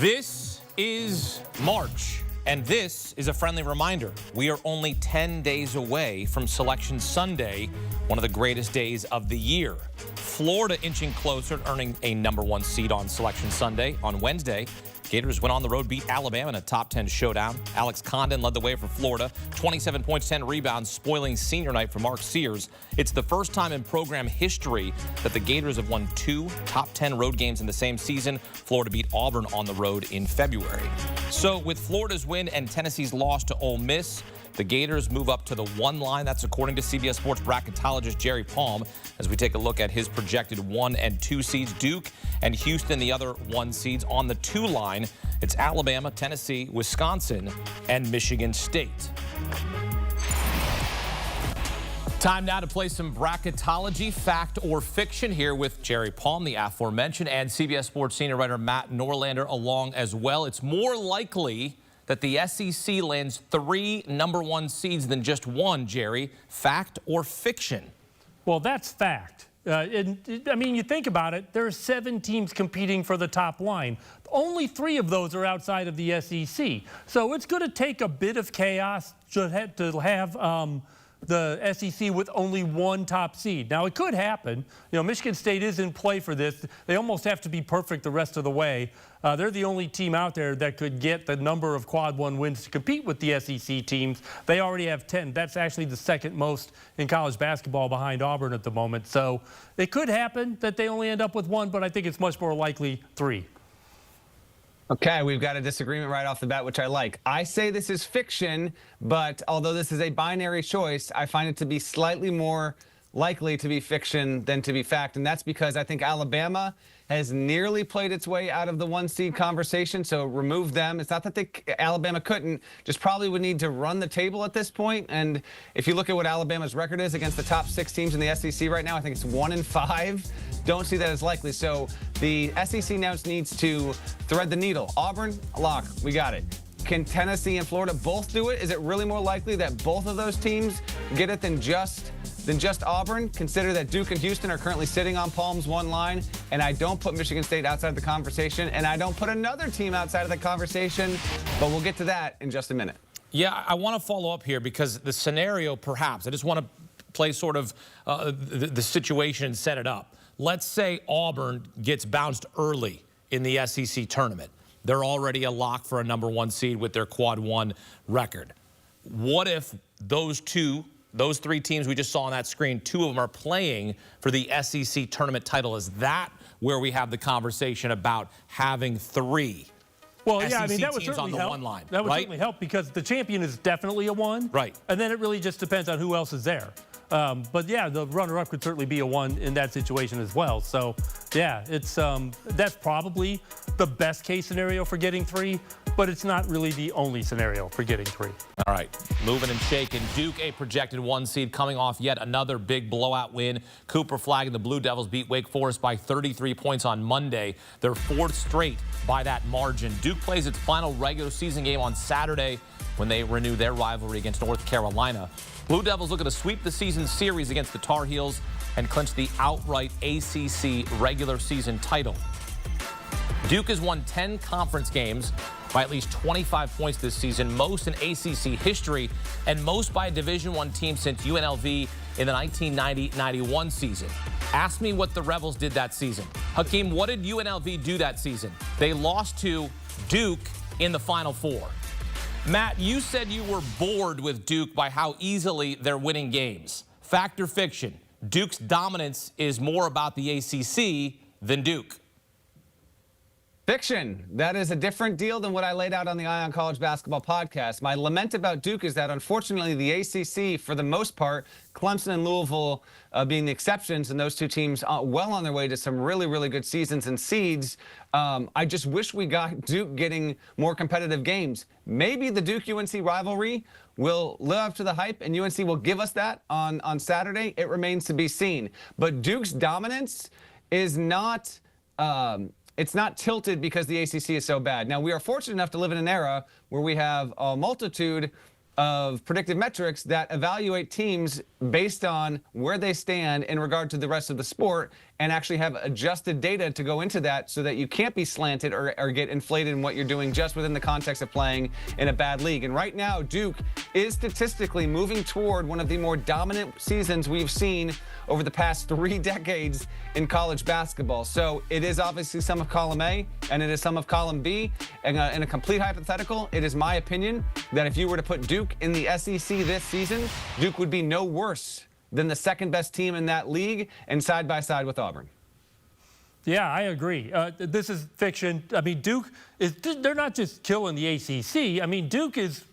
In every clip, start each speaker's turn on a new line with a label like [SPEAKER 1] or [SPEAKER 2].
[SPEAKER 1] This is March, and this is a friendly reminder. We are only 10 days away from Selection Sunday, one of the greatest days of the year. Florida inching closer to earning a #1 seed on Selection Sunday. On Wednesday, Gators went on the road, beat Alabama in a top 10 showdown. Alex Condon led the way for Florida. 27 points, 10 rebounds, spoiling senior night for Mark Sears. It's the first time in program history that the Gators have won 2 top 10 road games in the same season. Florida beat Auburn on the road in February. So with Florida's win and Tennessee's loss to Ole Miss, the Gators move up to the 1 line. That's according to CBS Sports bracketologist Jerry Palm, as we take a look at his projected 1 and 2 seeds. Duke and Houston, the other 1 seeds. On the 2 line, it's Alabama, Tennessee, Wisconsin, and Michigan State. Time now to play some bracketology, fact or fiction, here with Jerry Palm, the aforementioned, and CBS Sports senior writer Matt Norlander along as well. It's more likely that the SEC lands 3 #1 seeds than just 1, Jerry. Fact or fiction?
[SPEAKER 2] Well, that's fact. I mean, you think about it, there are 7 teams competing for the top line. Only 3 of those are outside of the SEC. So it's going to take a bit of chaos to have the SEC with only 1 top seed. Now, it could happen. You know, Michigan State is in play for this. They almost have to be perfect the rest of the way. They're the only team out there that could get the number of quad 1 wins to compete with the SEC teams. They already have 10. That's actually the 2nd most in college basketball behind Auburn at the moment. So it could happen that they only end up with 1, but I think it's much more likely 3.
[SPEAKER 3] Okay, we've got a disagreement right off the bat, which I like. I say this is fiction, but although this is a binary choice, I find it to be slightly more likely to be fiction than to be fact, and that's because I think Alabama has nearly played its way out of the 1 seed conversation, so remove them. It's not that Alabama couldn't, just probably would need to run the table at this point. And if you look at what Alabama's record is against the top 6 teams in the SEC right now, I think it's 1-5. Don't see that as likely. So the SEC now needs to thread the needle. Auburn, lock, we got it. Can Tennessee and Florida both do it? Is it really more likely that both of those teams get it than just Auburn? Consider that Duke and Houston are currently sitting on Palm's 1 line, and I don't put Michigan State outside the conversation, and I don't put another team outside of the conversation, but we'll get to that in just a minute.
[SPEAKER 1] Yeah, I want to follow up here because the scenario, perhaps, I just want to play sort of the situation and set it up. Let's say Auburn gets bounced early in the SEC tournament. They're already a lock for a #1 seed with their quad 1 record. What if those 3 teams we just saw on that screen, 2 of them are playing for the SEC tournament title? Is that where we have the conversation about having 3
[SPEAKER 2] well,
[SPEAKER 1] SEC
[SPEAKER 2] yeah, I mean, that would
[SPEAKER 1] teams on
[SPEAKER 2] certainly
[SPEAKER 1] the
[SPEAKER 2] help.
[SPEAKER 1] 1 line?
[SPEAKER 2] That would
[SPEAKER 1] right?
[SPEAKER 2] certainly help because the champion is definitely a 1.
[SPEAKER 1] Right.
[SPEAKER 2] And then it really just depends on who else is there. But yeah, the runner-up could certainly be a 1 in that situation as well. So yeah, it's that's probably the best case scenario for getting 3, but it's not really the only scenario for getting 3.
[SPEAKER 1] All right, moving and shaking. Duke, a projected 1 seed, coming off yet another big blowout win. Cooper Flag and the Blue Devils beat Wake Forest by 33 points on Monday. Their 4th straight by that margin. Duke plays its final regular season game on Saturday when they renew their rivalry against North Carolina. Blue Devils looking to sweep the season series against the Tar Heels and clinch the outright ACC regular season title. Duke has won 10 conference games by at least 25 points this season, most in ACC history, and most by a Division I team since UNLV in the 1990-91 season. Ask me what the Rebels did that season. Hakeem, what did UNLV do that season? They lost to Duke in the Final Four. Matt, you said you were bored with Duke by how easily they're winning games. Fact or fiction? Duke's dominance is more about the ACC than Duke.
[SPEAKER 3] Fiction. That is a different deal than what I laid out on the Eye on College Basketball podcast. My lament about Duke is that, unfortunately, the ACC, for the most part, Clemson and Louisville being the exceptions, and those 2 teams well on their way to some really, really good seasons and seeds. I just wish we got Duke getting more competitive games. Maybe the Duke-UNC rivalry will live up to the hype, and UNC will give us that on Saturday. It remains to be seen. But Duke's dominance is not... it's not tilted because the ACC is so bad. Now, we are fortunate enough to live in an era where we have a multitude of predictive metrics that evaluate teams based on where they stand in regard to the rest of the sport. and actually have adjusted data to go into that so that you can't be slanted or get inflated in what you're doing just within the context of playing in a bad league. And right now, Duke is statistically moving toward one of the more dominant seasons we've seen over the past 3 decades in college basketball. So it is obviously some of column A and it is some of column B. And in a complete hypothetical, it is my opinion that if you were to put Duke in the SEC this season, Duke would be no worse than the second best team in that league and side by side with Auburn.
[SPEAKER 2] Yeah, I agree. This is fiction. I mean, Duke they're not just killing the ACC. I mean, Duke is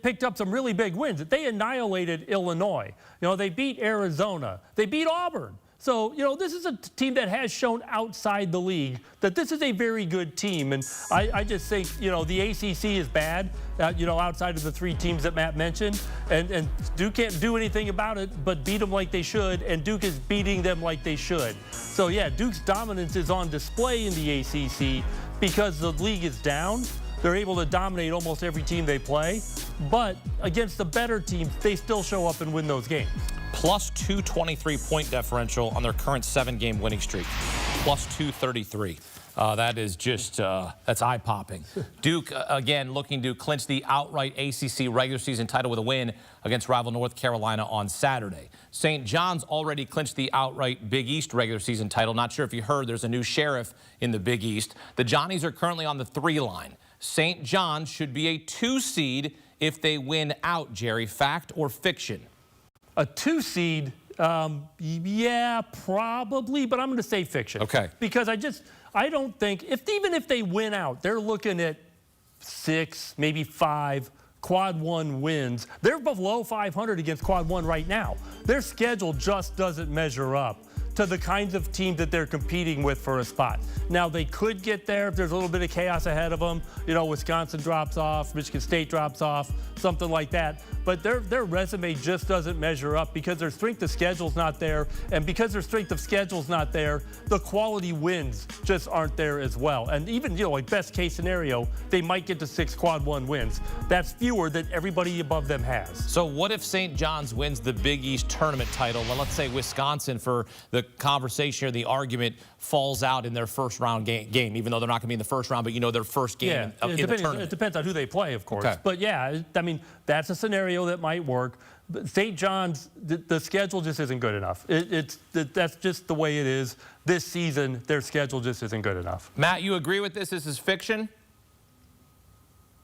[SPEAKER 2] picked up some really big wins. They annihilated Illinois. They beat Arizona. They beat Auburn. So, this is a team that has shown outside the league that this is a very good team. And I just think, the ACC is bad, outside of the 3 teams that Matt mentioned. And Duke can't do anything about it but beat them like they should. And Duke is beating them like they should. So, yeah, Duke's dominance is on display in the ACC because the league is down. They're able to dominate almost every team they play. But against the better teams, they still show up and win those games.
[SPEAKER 1] Plus 223 point differential on their current 7-game winning streak. Plus 233. That is just, that's eye-popping. Duke, again, looking to clinch the outright ACC regular season title with a win against rival North Carolina on Saturday. St. John's already clinched the outright Big East regular season title. Not sure if you heard, there's a new sheriff in the Big East. The Johnnies are currently on the 3 line. St. John's should be a 2 seed if they win out, Jerry. Fact or fiction?
[SPEAKER 2] A 2 seed, yeah, probably, but I'm going to say fiction.
[SPEAKER 1] Okay.
[SPEAKER 2] Because I don't think, even if they win out, they're looking at 6, maybe 5 quad 1 wins. They're below 500 against quad 1 right now. Their schedule just doesn't measure up to the kinds of teams that they're competing with for a spot. Now, they could get there if there's a little bit of chaos ahead of them. Wisconsin drops off, Michigan State drops off, something like that. But their resume just doesn't measure up because their strength of schedule's not there. And because their strength of schedule's not there, the quality wins just aren't there as well. And even, like best case scenario, they might get to 6 quad 1 wins. That's fewer than everybody above them has.
[SPEAKER 1] So what if St. John's wins the Big East tournament title? Well, let's say Wisconsin, for the conversation or the argument, falls out in their first round game, even though they're not going to be in the first round, but their first game in the tournament.
[SPEAKER 2] It depends on who they play, of course.
[SPEAKER 1] Okay.
[SPEAKER 2] But yeah, I mean, that's a scenario that might work. But St. John's, the schedule just isn't good enough. That's just the way it is. This season, their schedule just isn't good enough.
[SPEAKER 1] Matt, you agree with this? This is fiction?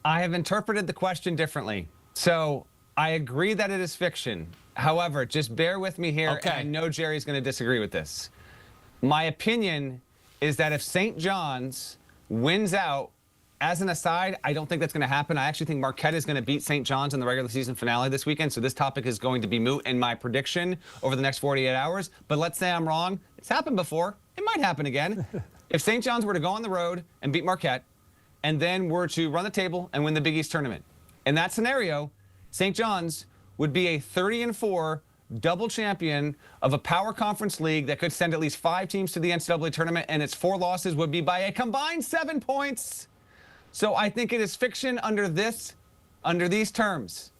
[SPEAKER 3] I have interpreted the question differently. So I agree that it is fiction. However, just bear with me here.
[SPEAKER 1] Okay.
[SPEAKER 3] And I know Jerry's going to disagree with this. My opinion is that if St. John's wins out, as an aside, I don't think that's going to happen. I actually think Marquette is going to beat St. John's in the regular season finale this weekend. So this topic is going to be moot in my prediction over the next 48 hours. But let's say I'm wrong. It's happened before. It might happen again. If St. John's were to go on the road and beat Marquette and then were to run the table and win the Big East tournament, in that scenario, St. John's would be a 30-4 double champion of a power conference league that could send at least 5 teams to the NCAA tournament, and its 4 losses would be by a combined 7 points. So I think it is fiction under these terms.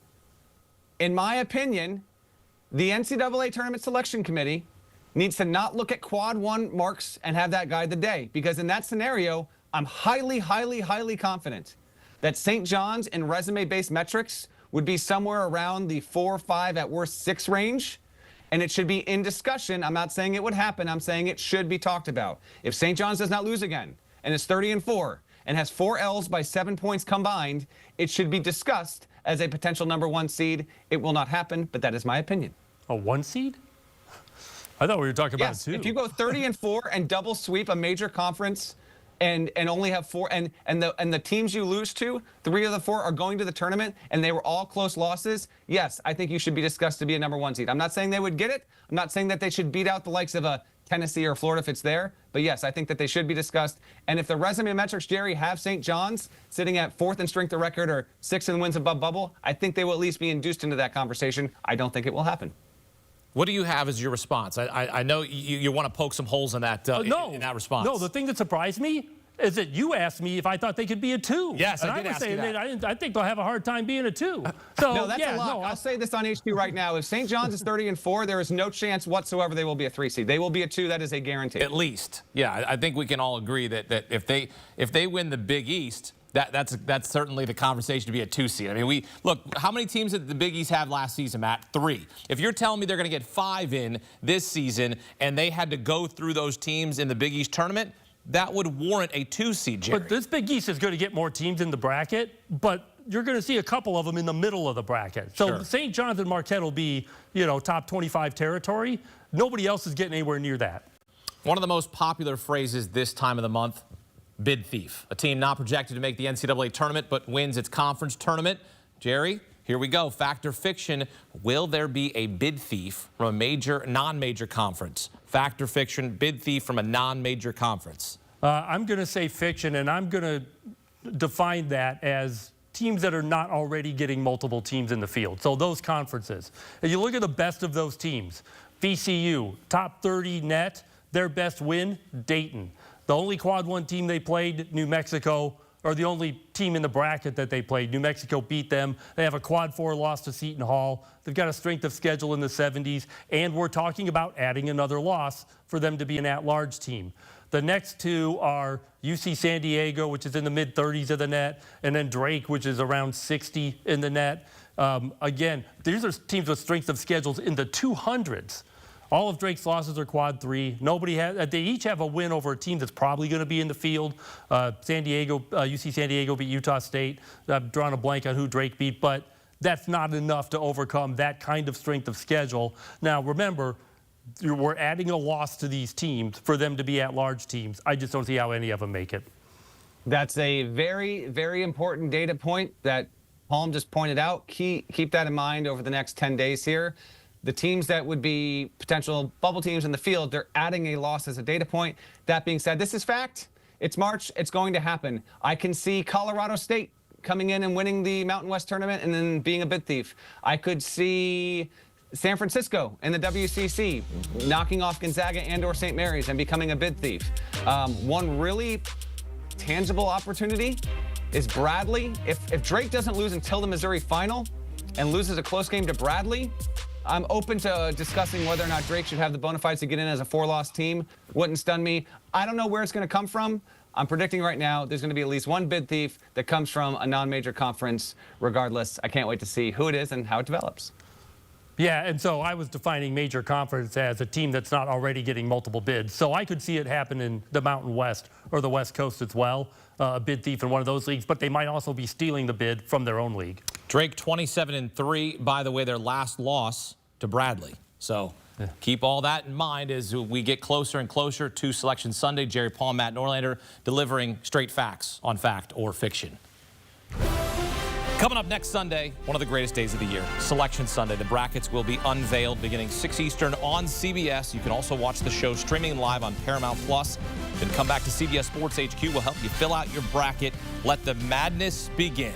[SPEAKER 3] In my opinion, the NCAA Tournament Selection Committee needs to not look at quad 1 marks and have that guide the day, because in that scenario, I'm highly, highly, highly confident that St. John's in resume-based metrics would be somewhere around the 4, 5, at worst 6 range, and it should be in discussion. I'm not saying it would happen. I'm saying it should be talked about. If St. John's does not lose again and is 30-4 and has 4 L's by 7 points combined, it should be discussed as a potential number 1 seed. It will not happen, but that is my opinion.
[SPEAKER 2] A 1 seed? I thought we were talking about 2.
[SPEAKER 3] If you go 30-4 and double sweep a major conference and only have 4, and the teams you lose to, 3 of the 4 are going to the tournament, and they were all close losses, yes, I think you should be discussed to be a number 1 seed. I'm not saying they would get it. I'm not saying that they should beat out the likes of a Tennessee or Florida if it's there, but yes, I think that they should be discussed. And if the resume metrics, Jerry, have St. John's sitting at 4th in strength of record or 6th in wins above bubble, I think they will at least be induced into that conversation. I don't think it will happen.
[SPEAKER 1] What do you have as your response? I know you want to poke some holes in that, in that response.
[SPEAKER 2] No, the thing that surprised me, is that you asked me if I thought they could be a 2.
[SPEAKER 1] Yes,
[SPEAKER 2] and
[SPEAKER 1] I did
[SPEAKER 2] was
[SPEAKER 1] ask
[SPEAKER 2] saying
[SPEAKER 1] you that.
[SPEAKER 2] that I think they'll have a hard time being a 2. So
[SPEAKER 3] No, that's
[SPEAKER 2] yeah,
[SPEAKER 3] a lot.
[SPEAKER 2] no,
[SPEAKER 3] I'll say this on HQ right now. If St. John's is 30-4, there is no chance whatsoever they will be a 3 seed. They will be a 2. That is a guarantee.
[SPEAKER 1] At least. Yeah, I think we can all agree that if they win the Big East, that's certainly the conversation to be a 2 seed. I mean, look, how many teams did the Big East have last season, Matt? 3. If you're telling me they're going to get 5 in this season and they had to go through those teams in the Big East tournament, that would warrant a 2 seed, Jerry.
[SPEAKER 2] But this Big East is going to get more teams in the bracket, but you're going to see a couple of them in the middle of the bracket. So
[SPEAKER 1] Sure.
[SPEAKER 2] St. John's and Marquette will be, top 25 territory. Nobody else is getting anywhere near that.
[SPEAKER 1] One of the most popular phrases this time of the month, bid thief. A team not projected to make the NCAA tournament but wins its conference tournament. Jerry, here we go. Fact or fiction, will there be a bid thief from a major, non-major conference? Fact or fiction, bid thief from a non-major conference?
[SPEAKER 2] I'm going to say fiction, and I'm going to define that as teams that are not already getting multiple teams in the field. So those conferences. If you look at the best of those teams, VCU, top 30 net, their best win, Dayton. The only quad 1 team they played, New Mexico, or the only team in the bracket that they played. New Mexico beat them. They have a quad 4 loss to Seton Hall. They've got a strength of schedule in the 70s, and we're talking about adding another loss for them to be an at-large team. The next 2 are UC San Diego, which is in the mid-30s of the net, and then Drake, which is around 60 in the net. Again, these are teams with strength of schedules in the 200s. All of Drake's losses are quad 3. They each have a win over a team that's probably going to be in the field. UC San Diego beat Utah State. I've drawn a blank on who Drake beat, but that's not enough to overcome that kind of strength of schedule. Now, remember, we're adding a loss to these teams for them to be at-large teams. I just don't see how any of them make it.
[SPEAKER 3] That's a very, very important data point that Palm just pointed out. Keep that in mind over the next 10 days here. The teams that would be potential bubble teams in the field, they're adding a loss as a data point. That being said, this is fact. It's March. It's going to happen. I can see Colorado State coming in and winning the Mountain West tournament and then being a bid thief. I could see San Francisco in the WCC knocking off Gonzaga and/or St. Mary's and becoming a bid thief. One really tangible opportunity is Bradley. If Drake doesn't lose until the Missouri final and loses a close game to Bradley, I'm open to discussing whether or not Drake should have the bona fides to get in as a 4-loss team. Wouldn't stun me. I don't know where it's going to come from. I'm predicting right now there's going to be at least one bid thief that comes from a non-major conference. Regardless, I can't wait to see who it is and how it develops.
[SPEAKER 2] Yeah, and so I was defining major conference as a team that's not already getting multiple bids. So I could see it happen in the Mountain West or the West Coast as well, a bid thief in one of those leagues, but they might also be stealing the bid from their own league.
[SPEAKER 1] Drake 27-3, by the way, their last loss to Bradley. So keep all that in mind as we get closer and closer to Selection Sunday. Jerry, Palm, Matt Norlander delivering straight facts on fact or fiction. Coming up next Sunday, one of the greatest days of the year, Selection Sunday. The brackets will be unveiled beginning 6 Eastern on CBS. You can also watch the show streaming live on Paramount+. Then come back to CBS Sports HQ. We'll help you fill out your bracket. Let the madness begin.